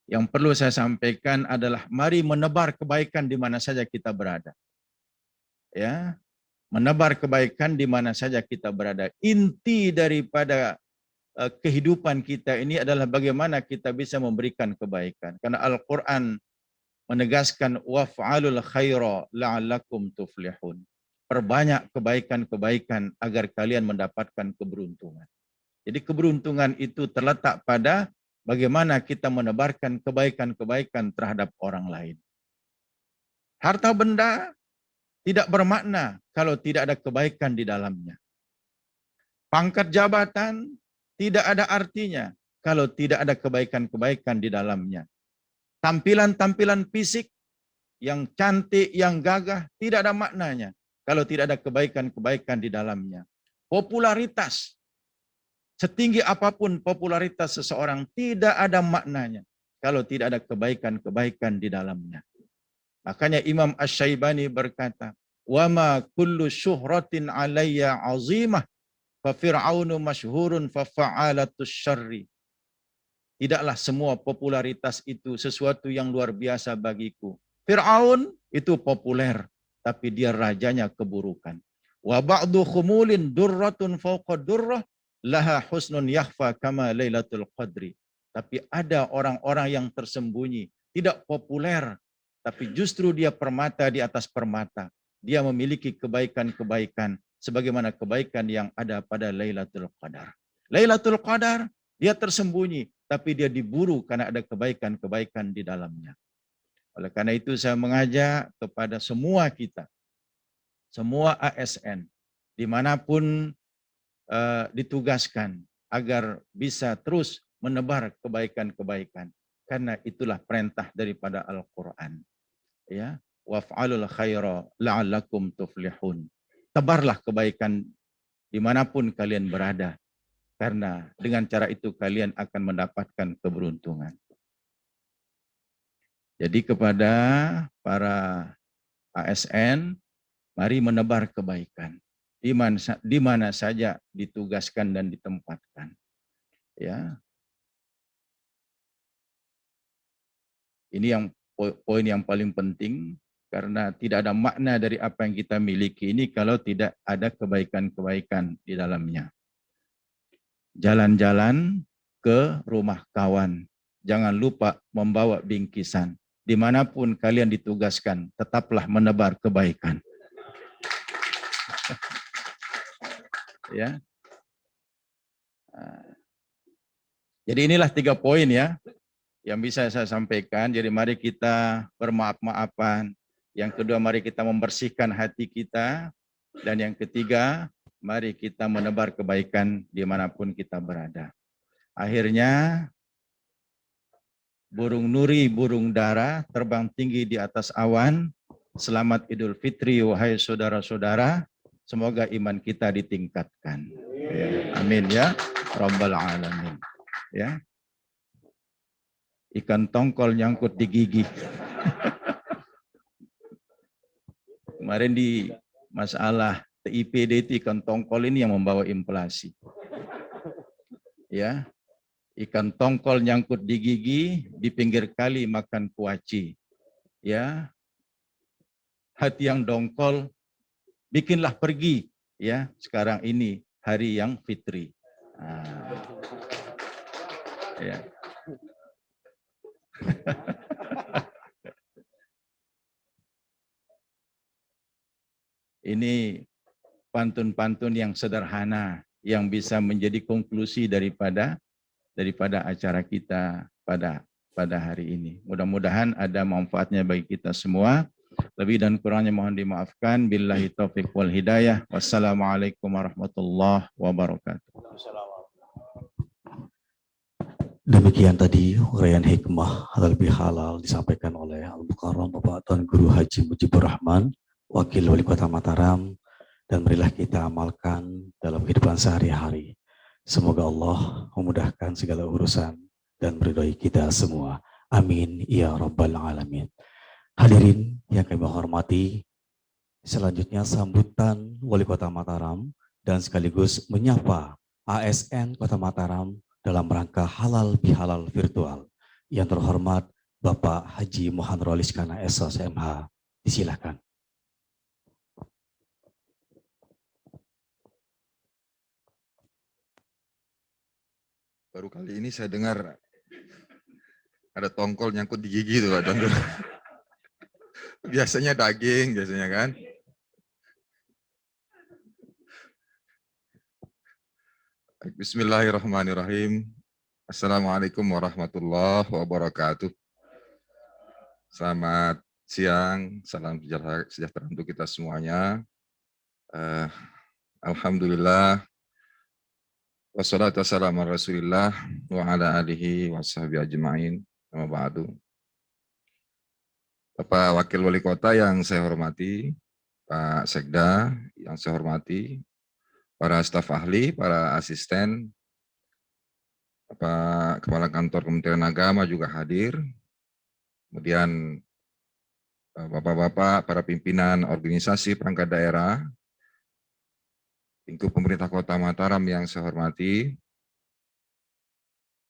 yang perlu saya sampaikan adalah mari menebar kebaikan di mana saja kita berada. Ya, menebar kebaikan di mana saja kita berada. Inti daripada kehidupan kita ini adalah bagaimana kita bisa memberikan kebaikan. Karena Al-Quran menegaskan waf'alul khaira la'allakum tuflihun. Perbanyak kebaikan-kebaikan agar kalian mendapatkan keberuntungan. Jadi keberuntungan itu terletak pada bagaimana kita menebarkan kebaikan-kebaikan terhadap orang lain. Harta benda tidak bermakna kalau tidak ada kebaikan di dalamnya. Pangkat jabatan tidak ada artinya kalau tidak ada kebaikan-kebaikan di dalamnya. Tampilan-tampilan fisik yang cantik, yang gagah tidak ada maknanya kalau tidak ada kebaikan-kebaikan di dalamnya. Popularitas, setinggi apapun popularitas seseorang tidak ada maknanya kalau tidak ada kebaikan-kebaikan di dalamnya. Makanya Imam Asy-Syaibani berkata, "Wa ma kullu syuhratin 'alayya 'azimah fa fir'aunu masyhurun fa fa'alatus syarri." Tidaklah semua popularitas itu sesuatu yang luar biasa bagiku. Fir'aun itu populer, tapi dia rajanya keburukan. Wa ba'du khumulin durratun fawqa durrah laha husnun yakhfa kama lailatul qadri. Tapi ada orang-orang yang tersembunyi, tidak populer, tapi justru dia permata di atas permata. Dia memiliki kebaikan-kebaikan sebagaimana kebaikan yang ada pada Lailatul Qadar. Lailatul Qadar dia tersembunyi, tapi dia diburu karena ada kebaikan-kebaikan di dalamnya. Oleh karena itu saya mengajak kepada semua kita, semua ASN, dimanapun ditugaskan, agar bisa terus menebar kebaikan-kebaikan. Karena itulah perintah daripada Al-Quran. Ya, waf'alul khaira la'allakum tuflihun. Tebarlah kebaikan dimanapun kalian berada. Karena dengan cara itu kalian akan mendapatkan keberuntungan. Jadi kepada para ASN, mari menebar kebaikan. Di mana saja ditugaskan dan ditempatkan. Ya. Ini yang poin yang paling penting, karena tidak ada makna dari apa yang kita miliki ini kalau tidak ada kebaikan-kebaikan di dalamnya. Jalan-jalan ke rumah kawan, jangan lupa membawa bingkisan. Dimanapun kalian ditugaskan, tetaplah menebar kebaikan. Ya. Jadi inilah 3 poin ya yang bisa saya sampaikan. Jadi mari kita bermaaf-maafan. Yang kedua, mari kita membersihkan hati kita. Dan yang ketiga, mari kita menebar kebaikan dimanapun kita berada. Akhirnya, burung nuri, burung dara terbang tinggi di atas awan. Selamat Idul Fitri, wahai saudara-saudara. Semoga iman kita ditingkatkan. Ya, amin ya Rabbal Alamin. Ya. Ikan tongkol nyangkut di gigi. Kemarin di masalah TIPD itu ikan tongkol ini yang membawa inflasi. Ya, ikan tongkol nyangkut di gigi, di pinggir kali makan kuaci. Ya, hati yang dongkol, bikinlah pergi. Ya, sekarang ini hari yang fitri. Ya. Ini pantun-pantun yang sederhana yang bisa menjadi konklusi daripada acara kita pada hari ini. Mudah-mudahan ada manfaatnya bagi kita semua. Lebih dan kurangnya mohon dimaafkan. Billahi taufiq wal hidayah. Wassalamualaikum warahmatullahi wabarakatuh. Demikian tadi uraian hikmah halal bihalal disampaikan oleh Al-Mukarram Bapak Tuan Guru Haji Mujibur Rahman, Wakil Wali Kota Mataram, dan marilah kita amalkan dalam kehidupan sehari-hari. Semoga Allah memudahkan segala urusan dan meridhai kita semua. Amin ya Rabbal Alamin. Hadirin yang kami hormati, selanjutnya sambutan Wali Kota Mataram dan sekaligus menyapa ASN Kota Mataram dalam rangka halal bihalal virtual. Yang terhormat Bapak Haji Muhammad Rolis-Kana SOSMH. Disilakan. Baru kali ini saya dengar ada tongkol nyangkut di gigi tuh, Pak. Biasanya daging, biasanya kan. Bismillahirrahmanirrahim. Assalamualaikum warahmatullahi wabarakatuh. Selamat siang, salam sejahtera untuk kita semuanya. Alhamdulillah. Wassalatu wassalamu ala Rasulillah wa ala alihi wa sahbihi ajma'in. Amma ba'du. Bapak Wakil Wali Kota yang saya hormati, Pak Sekda yang saya hormati, para staf ahli, para asisten, Pak Kepala Kantor Kementerian Agama juga hadir, kemudian Bapak-bapak, para pimpinan organisasi perangkat daerah, lingkup pemerintah Kota Mataram yang saya hormati,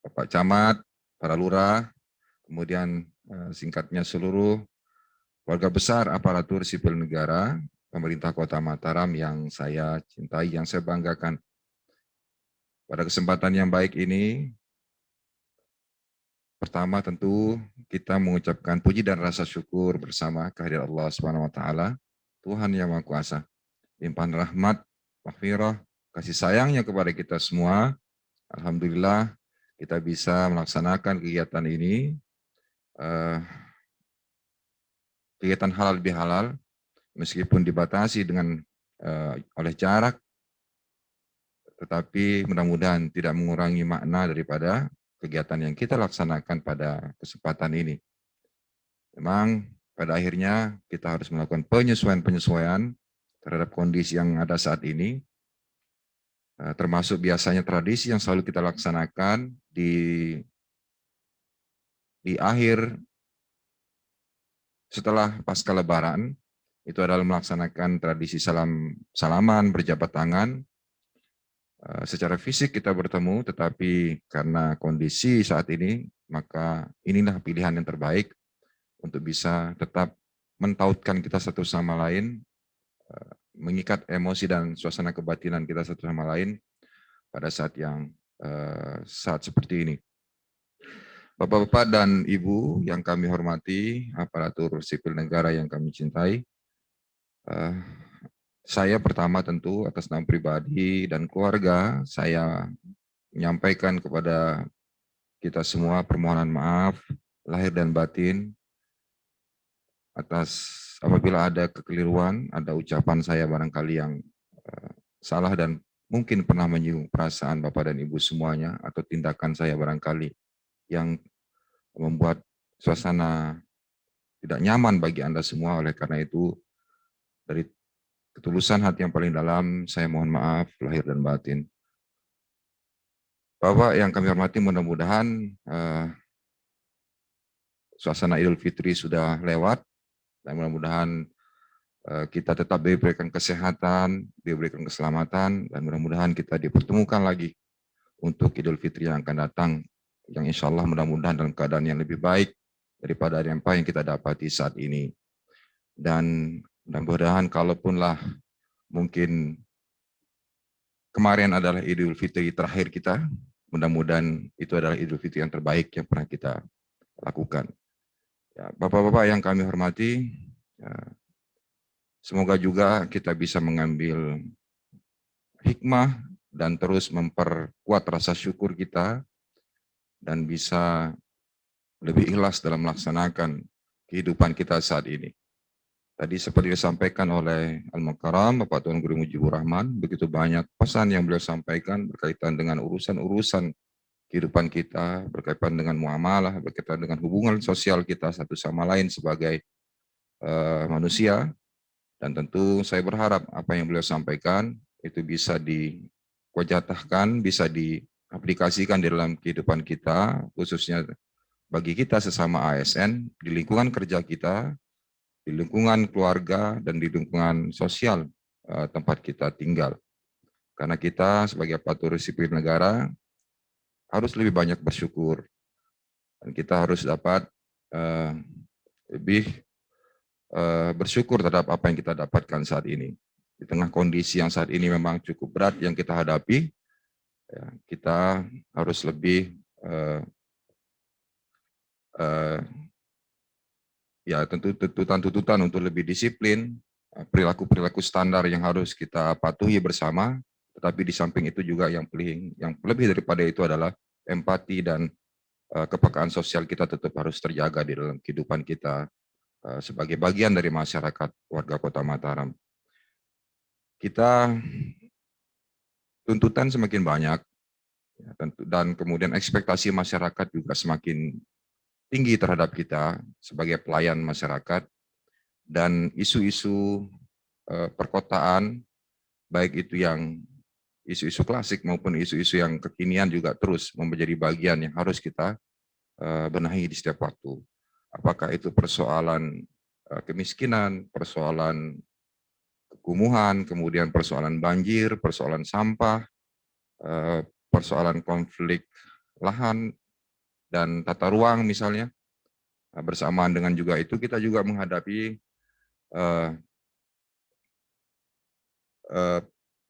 Bapak Camat, para lurah, kemudian singkatnya seluruh keluarga besar aparatur sipil negara, pemerintah Kota Mataram yang saya cintai, yang saya banggakan. Pada kesempatan yang baik ini, pertama tentu kita mengucapkan puji dan rasa syukur bersama kehadirat Allah Subhanahu wa taala, Tuhan yang Maha Kuasa. Limpahan rahmat, maghfirah, kasih sayangnya kepada kita semua. Alhamdulillah kita bisa melaksanakan kegiatan ini, kegiatan halal bihalal, meskipun dibatasi dengan oleh jarak, tetapi mudah-mudahan tidak mengurangi makna daripada kegiatan yang kita laksanakan pada kesempatan ini. Memang pada akhirnya kita harus melakukan penyesuaian-penyesuaian terhadap kondisi yang ada saat ini, termasuk biasanya tradisi yang selalu kita laksanakan di akhir setelah pasca Lebaran, itu adalah melaksanakan tradisi salaman, berjabat tangan. Secara fisik kita bertemu, tetapi karena kondisi saat ini, maka inilah pilihan yang terbaik untuk bisa tetap mentautkan kita satu sama lain, mengikat emosi dan suasana kebatinan kita satu sama lain pada saat yang saat seperti ini. Bapak-bapak dan Ibu yang kami hormati, aparatur sipil negara yang kami cintai, saya pertama tentu atas nama pribadi dan keluarga, saya menyampaikan kepada kita semua permohonan maaf lahir dan batin atas apabila ada kekeliruan, ada ucapan saya barangkali yang salah dan mungkin pernah menyinggung perasaan Bapak dan Ibu semuanya, atau tindakan saya barangkali yang membuat suasana tidak nyaman bagi Anda semua. Oleh karena itu, dari ketulusan hati yang paling dalam, saya mohon maaf lahir dan batin. Bapak yang kami hormati, mudah-mudahan suasana Idul Fitri sudah lewat, dan mudah-mudahan kita tetap diberikan kesehatan, diberikan keselamatan, dan mudah-mudahan kita dipertemukan lagi untuk Idul Fitri yang akan datang, yang insya Allah mudah-mudahan dalam keadaan yang lebih baik daripada apa yang kita dapati saat ini. Dan mudah-mudahan kalaupunlah mungkin kemarin adalah Idul Fitri terakhir kita, mudah-mudahan itu adalah Idul Fitri yang terbaik yang pernah kita lakukan. Ya, Bapak-bapak yang kami hormati, ya, semoga juga kita bisa mengambil hikmah dan terus memperkuat rasa syukur kita dan bisa lebih ikhlas dalam melaksanakan kehidupan kita saat ini. Tadi seperti disampaikan oleh Al-Mukarram, Bapak Tuan Guru Mujibur Rahman, begitu banyak pesan yang beliau sampaikan berkaitan dengan urusan-urusan kehidupan kita, berkaitan dengan muamalah, berkaitan dengan hubungan sosial kita satu sama lain sebagai manusia. Dan tentu saya berharap apa yang beliau sampaikan itu bisa diwajahkan, bisa diaplikasikan di dalam kehidupan kita, khususnya bagi kita sesama ASN, di lingkungan kerja kita, di lingkungan keluarga, dan di lingkungan sosial tempat kita tinggal. Karena kita sebagai aparatur sipil negara harus lebih banyak bersyukur. Dan kita harus dapat lebih bersyukur terhadap apa yang kita dapatkan saat ini. Di tengah kondisi yang saat ini memang cukup berat yang kita hadapi, ya, kita harus lebih ya tentu tuntutan-tuntutan untuk lebih disiplin, perilaku-perilaku standar yang harus kita patuhi bersama, tetapi di samping itu juga yang lebih daripada itu adalah empati dan kepekaan sosial kita tetap harus terjaga di dalam kehidupan kita sebagai bagian dari masyarakat warga Kota Mataram. Kita tuntutan semakin banyak, ya, dan kemudian ekspektasi masyarakat juga semakin tinggi terhadap kita sebagai pelayan masyarakat, dan isu-isu perkotaan, baik itu yang isu-isu klasik maupun isu-isu yang kekinian juga terus menjadi bagian yang harus kita benahi di setiap waktu. Apakah itu persoalan kemiskinan, persoalan kekumuhan, kemudian persoalan banjir, persoalan sampah, persoalan konflik lahan dan tata ruang misalnya. Bersamaan dengan juga itu kita juga menghadapi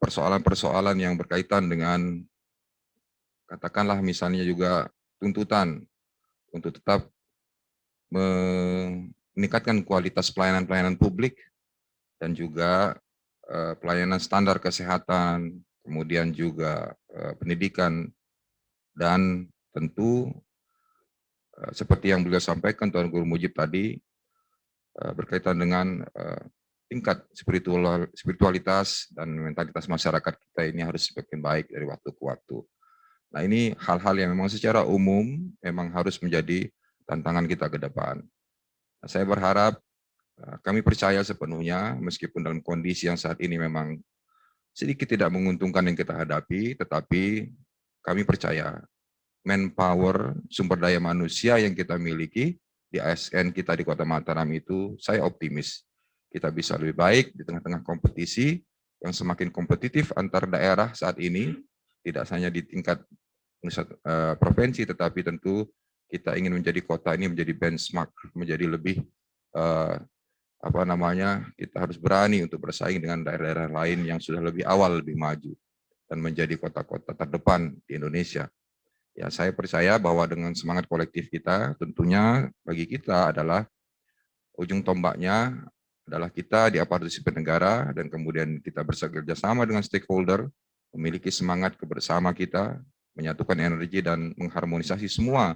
persoalan-persoalan yang berkaitan dengan katakanlah misalnya juga tuntutan untuk tetap meningkatkan kualitas pelayanan-pelayanan publik dan juga pelayanan standar kesehatan, kemudian juga pendidikan, dan tentu seperti yang beliau sampaikan Tuan Guru Mujib tadi berkaitan dengan tingkat spiritualitas dan mentalitas masyarakat kita ini harus semakin baik dari waktu ke waktu. Nah, ini hal-hal yang memang secara umum memang harus menjadi tantangan kita ke depan. Nah, saya berharap kami percaya sepenuhnya meskipun dalam kondisi yang saat ini memang sedikit tidak menguntungkan yang kita hadapi, tetapi kami percaya manpower, sumber daya manusia yang kita miliki di ASN kita di Kota Mataram itu, saya optimis kita bisa lebih baik di tengah-tengah kompetisi yang semakin kompetitif antar daerah saat ini, tidak hanya di tingkat provinsi, tetapi tentu kita ingin menjadi kota ini menjadi benchmark, menjadi lebih kita harus berani untuk bersaing dengan daerah-daerah lain yang sudah lebih awal, lebih maju, dan menjadi kota-kota terdepan di Indonesia. Ya, saya percaya bahwa dengan semangat kolektif kita, tentunya bagi kita adalah ujung tombaknya adalah kita di aparatur sipil negara, dan kemudian kita bekerja sama dengan stakeholder, memiliki semangat kebersama kita, menyatukan energi dan mengharmonisasi semua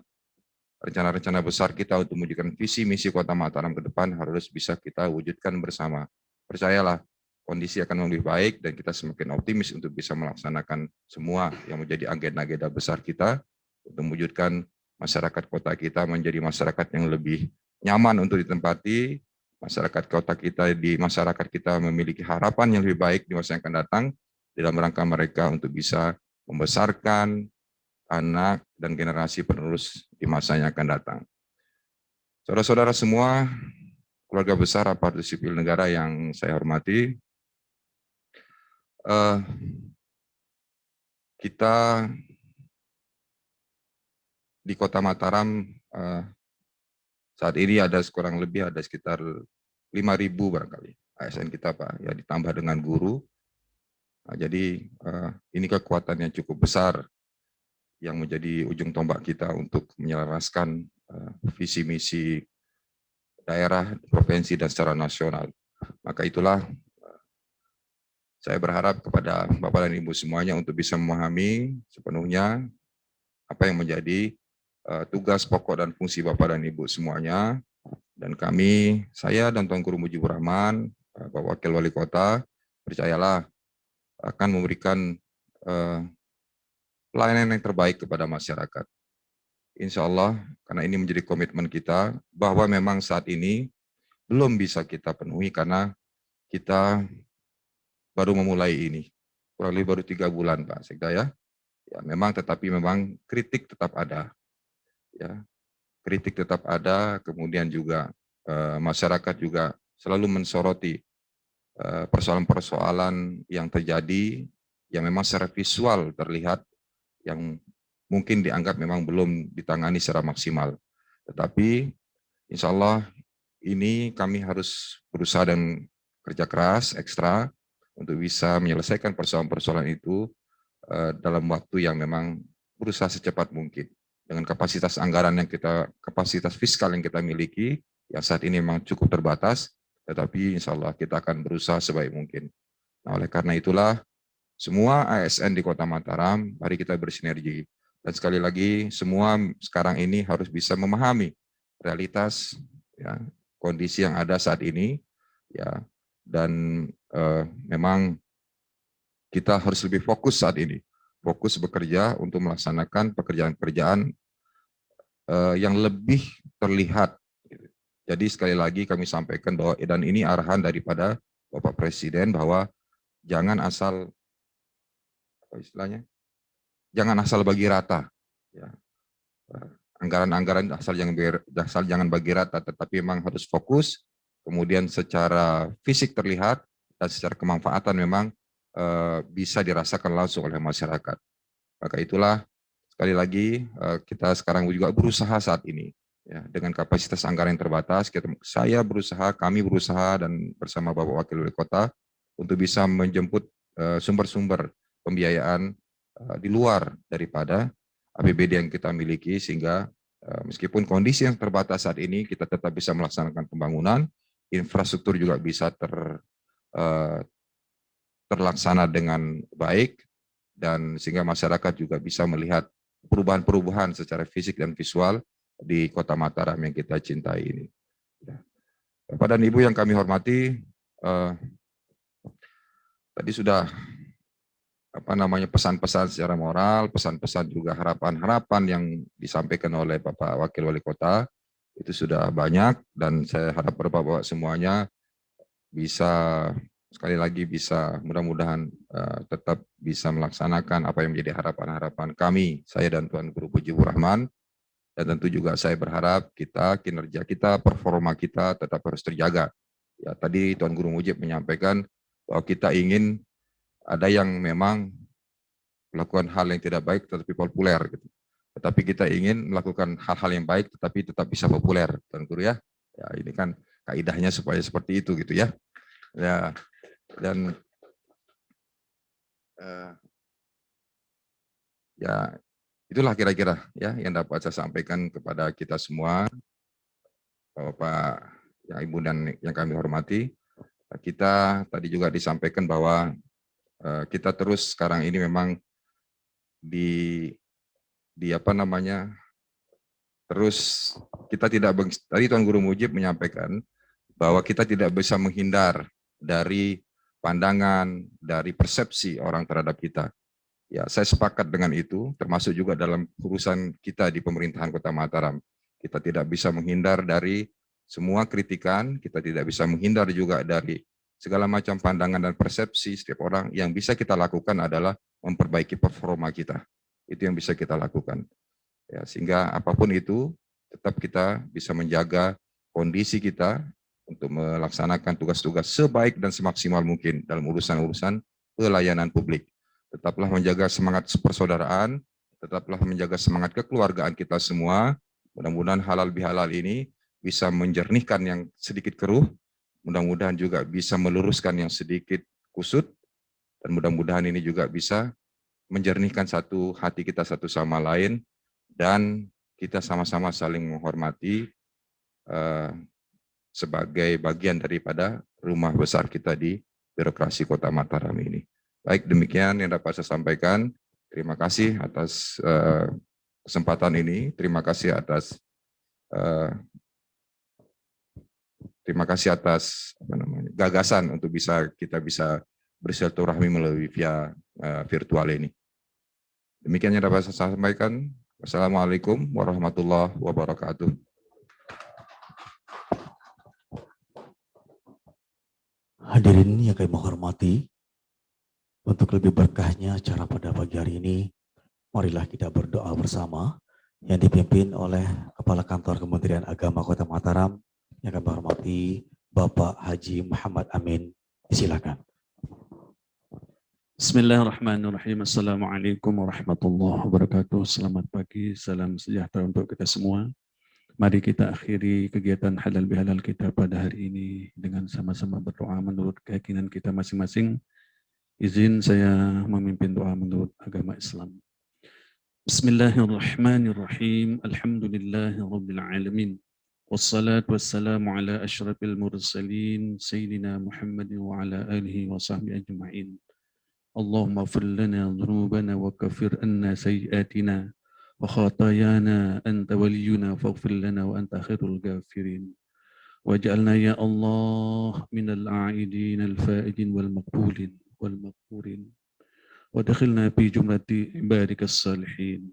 rencana-rencana besar kita untuk mewujudkan visi misi Kota Mataram ke depan harus bisa kita wujudkan bersama. Percayalah, kondisi akan lebih baik dan kita semakin optimis untuk bisa melaksanakan semua yang menjadi agenda-agenda besar kita untuk mewujudkan masyarakat kota kita menjadi masyarakat yang lebih nyaman untuk ditempati, masyarakat kota kita memiliki harapan yang lebih baik di masa yang akan datang dalam rangka mereka untuk bisa membesarkan anak dan generasi penerus di masa yang akan datang. Saudara-saudara semua, keluarga besar aparatur sipil negara yang saya hormati, kita di Kota Mataram saat ini kurang lebih ada sekitar 5.000 barangkali ASN kita Pak, ya ditambah dengan guru. Nah, jadi ini kekuatan yang cukup besar yang menjadi ujung tombak kita untuk menyelaraskan visi misi daerah, provinsi, dan secara nasional. Maka itulah saya berharap kepada Bapak dan Ibu semuanya untuk bisa memahami sepenuhnya apa yang menjadi tugas pokok dan fungsi Bapak dan Ibu semuanya. Dan kami, saya dan Tuan Guru Mujibur Rahman, Bapak Wakil Wali Kota, percayalah akan memberikan pelayanan yang terbaik kepada masyarakat. Insya Allah, karena ini menjadi komitmen kita, bahwa memang saat ini belum bisa kita penuhi karena kita baru memulai ini. Kurang lebih baru 3 bulan Pak Sekda ya. Ya memang, tetapi memang kritik tetap ada. Ya, kritik tetap ada, kemudian juga masyarakat juga selalu mensoroti persoalan-persoalan yang terjadi yang memang secara visual terlihat yang mungkin dianggap memang belum ditangani secara maksimal. Tetapi insya Allah ini kami harus berusaha dan kerja keras ekstra untuk bisa menyelesaikan persoalan-persoalan itu dalam waktu yang memang berusaha secepat mungkin. Dengan kapasitas anggaran kapasitas fiskal yang kita miliki, yang saat ini memang cukup terbatas, tetapi insya Allah kita akan berusaha sebaik mungkin. Nah, oleh karena itulah, semua ASN di Kota Mataram, mari kita bersinergi. Dan sekali lagi, semua sekarang ini harus bisa memahami realitas, ya, kondisi yang ada saat ini, ya, dan memang kita harus lebih fokus saat ini. Fokus bekerja untuk melaksanakan pekerjaan-pekerjaan yang lebih terlihat. Jadi sekali lagi kami sampaikan bahwa, dan ini arahan daripada Bapak Presiden, bahwa jangan asal, apa istilahnya, jangan asal bagi rata. Ya. Anggaran-anggaran asal jangan bagi rata, tetapi memang harus fokus kemudian secara fisik terlihat, dan secara kemanfaatan memang bisa dirasakan langsung oleh masyarakat. Maka itulah sekali lagi kita sekarang juga berusaha saat ini, ya, dengan kapasitas anggaran yang terbatas, kami berusaha dan bersama Bapak Wakil Wali Kota untuk bisa menjemput sumber-sumber pembiayaan di luar daripada APBD yang kita miliki, sehingga meskipun kondisi yang terbatas saat ini, kita tetap bisa melaksanakan pembangunan, infrastruktur juga bisa terlaksana dengan baik, dan sehingga masyarakat juga bisa melihat perubahan-perubahan secara fisik dan visual di Kota Mataram yang kita cintai ini. Bapak dan Ibu yang kami hormati, tadi sudah pesan-pesan secara moral, pesan-pesan juga harapan-harapan yang disampaikan oleh Bapak Wakil Wali Kota itu sudah banyak, dan saya harap Bapak semuanya bisa sekali lagi bisa mudah-mudahan tetap bisa melaksanakan apa yang menjadi harapan-harapan kami, saya dan Tuan Guru Mujibur Rahman. Dan tentu juga saya berharap kinerja kita, performa kita tetap harus terjaga. Ya, tadi Tuan Guru Mujib menyampaikan bahwa kita ingin ada yang memang melakukan hal yang tidak baik tetapi populer, gitu. Tetapi kita ingin melakukan hal-hal yang baik tetapi tetap bisa populer, Tuan Guru ya. Ya, ini kan kaidahnya supaya seperti itu gitu ya. Ya, dan ya itulah kira-kira ya yang dapat saya sampaikan kepada kita semua, Bapak, yang Ibu dan yang kami hormati. Kita tadi juga disampaikan bahwa kita terus sekarang ini memang terus kita tidak, tadi Tuan Guru Mujib menyampaikan bahwa kita tidak bisa menghindar dari pandangan, dari persepsi orang terhadap kita. Ya, saya sepakat dengan itu, termasuk juga dalam urusan kita di pemerintahan Kota Mataram. Kita tidak bisa menghindar dari semua kritikan, kita tidak bisa menghindar juga dari segala macam pandangan dan persepsi setiap orang. Yang bisa kita lakukan adalah memperbaiki performa kita. Itu yang bisa kita lakukan. Ya, sehingga apapun itu, tetap kita bisa menjaga kondisi kita untuk melaksanakan tugas-tugas sebaik dan semaksimal mungkin dalam urusan-urusan pelayanan publik. Tetaplah menjaga semangat persaudaraan, tetaplah menjaga semangat kekeluargaan kita semua. Mudah-mudahan halal bihalal ini bisa menjernihkan yang sedikit keruh, mudah-mudahan juga bisa meluruskan yang sedikit kusut, dan mudah-mudahan ini juga bisa menjernihkan satu hati kita satu sama lain, dan kita sama-sama saling menghormati sebagai bagian daripada rumah besar kita di birokrasi Kota Mataram ini. Baik, demikian yang dapat saya sampaikan. Terima kasih atas kesempatan ini. Terima kasih atas gagasan untuk kita bisa bersilaturahmi melalui via virtual ini. Demikian yang dapat saya sampaikan. Wassalamualaikum warahmatullahi wabarakatuh. Hadirin yang kami hormati, untuk lebih berkahnya acara pada pagi hari ini, marilah kita berdoa bersama yang dipimpin oleh Kepala Kantor Kementerian Agama Kota Mataram yang kami hormati, Bapak Haji Muhammad Amin. Silakan. Bismillahirrahmanirrahim. Assalamualaikum warahmatullahi wabarakatuh. Selamat pagi, salam sejahtera untuk kita semua. Mari kita akhiri kegiatan halal bihalal kita pada hari ini dengan sama-sama berdoa menurut keyakinan kita masing-masing. Izin saya memimpin doa menurut agama Islam. Bismillahirrahmanirrahim. Alhamdulillahirabbil alamin. Wassalatu wassalamu ala asyrafil mursalin sayyidina Muhammadin wa ala alihi wa sahbihi ajma'in. Allahumma ighfir lana dhunubana wa kaffir anna sayyi'atina wa khatayana anta waliyuna faghfir lana wa anta khairul ghafirin. Waj'alna ya Allah minal a'idin al-fa'idin wal maqbulin wal maghfurin. Wadkhilna fi jumlati ibadikas salihin.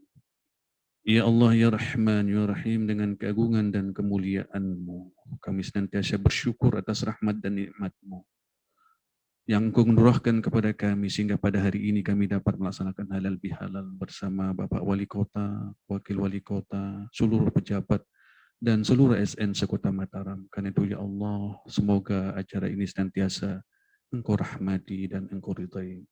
Ya Allah, ya Rahman, ya Rahim, dengan keagungan dan kemuliaan-Mu, kami senantiasa bersyukur atas rahmat dan nikmat-Mu yang Engkau curahkan kepada kami sehingga pada hari ini kami dapat melaksanakan halal bihalal bersama Bapak Wali Kota, Wakil Wali Kota, seluruh pejabat dan seluruh SN sekota Mataram. Karena itu ya Allah, semoga acara ini senantiasa Engkau rahmati dan Engkau ridai.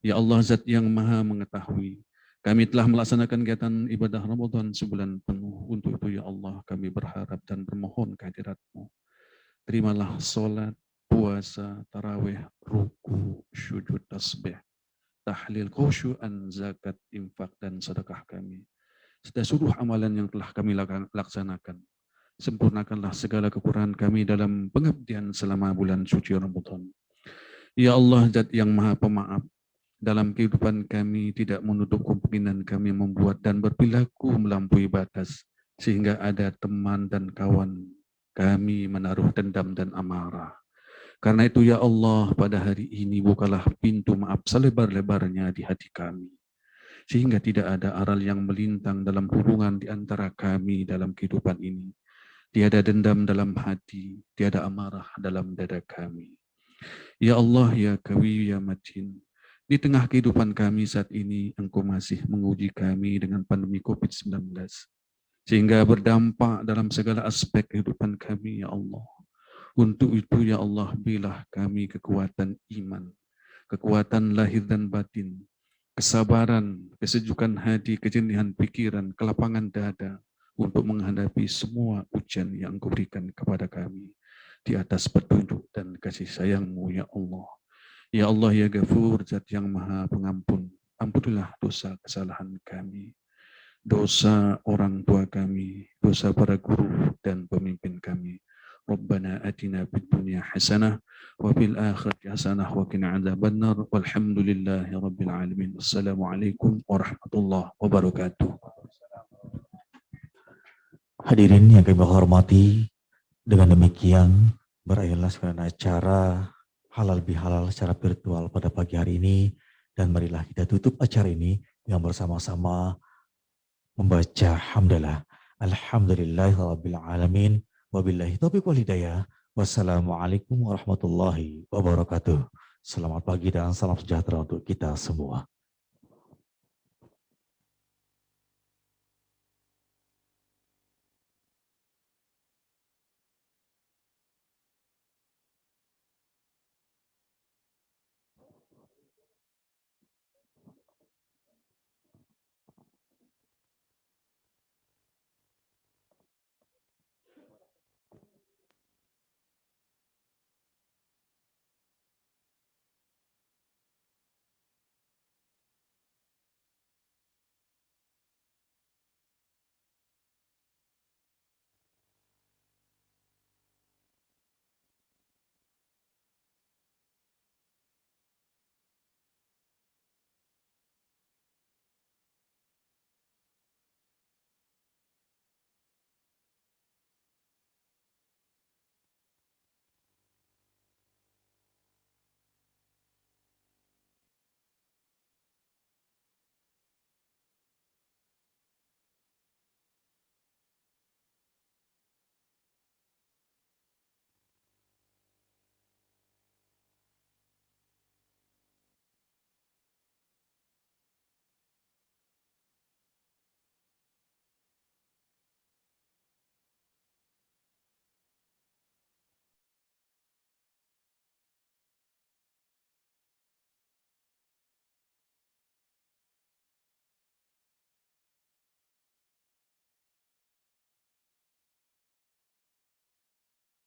Ya Allah, Zat yang maha mengetahui, kami telah melaksanakan kegiatan ibadah Ramadan sebulan penuh. Untuk itu ya Allah, kami berharap dan bermohon kehadirat-Mu. Terimalah sholat, puasa, tarawih, ruku, sujud, tasbih, tahlil, khusyu'an, zakat, infak, dan sedekah kami. Serta seluruh amalan yang telah kami laksanakan. Sempurnakanlah segala kekurangan kami dalam pengabdian selama bulan suci Ramadan. Ya Allah, Zat yang maha pemaaf, dalam kehidupan kami tidak menutup kemungkinan kami membuat dan berperilaku melampaui batas, sehingga ada teman dan kawan kami menaruh dendam dan amarah. Karena itu ya Allah, pada hari ini bukalah pintu maaf selebar-lebarnya di hati kami, sehingga tidak ada aral yang melintang dalam hubungan di antara kami dalam kehidupan ini. Tiada dendam dalam hati, tiada amarah dalam dada kami. Ya Allah, ya Qawi, ya Matin, di tengah kehidupan kami saat ini, Engkau masih menguji kami dengan pandemi COVID-19, sehingga berdampak dalam segala aspek kehidupan kami, ya Allah. Untuk itu, ya Allah, berilah kami kekuatan iman, kekuatan lahir dan batin, kesabaran, kesejukan hati, kejernihan pikiran, kelapangan dada, untuk menghadapi semua ujian yang Engkau berikan kepada kami, di atas petunjuk dan kasih sayang-Mu, ya Allah. Ya Allah, ya Ghafur, Zat yang maha pengampun, ampunilah dosa kesalahan kami, dosa orang tua kami, dosa para guru dan pemimpin kami. Rabbana atina fid dunya hasanah wa fil akhirati hasanah wa qina adzabannar walhamdulillahi rabbil alamin. Wassalamualaikum warahmatullahi wabarakatuh. Hadirin yang kami hormati, dengan demikian berakhirlah segala acara halal bihalal secara virtual pada pagi hari ini, dan marilah kita tutup acara ini dengan bersama-sama membaca hamdalah. Alhamdulillahirabbil alamin, wabillahi taufiq wal hidayah. Wassalamualaikum warahmatullahi wabarakatuh. Selamat pagi dan salam sejahtera untuk kita semua.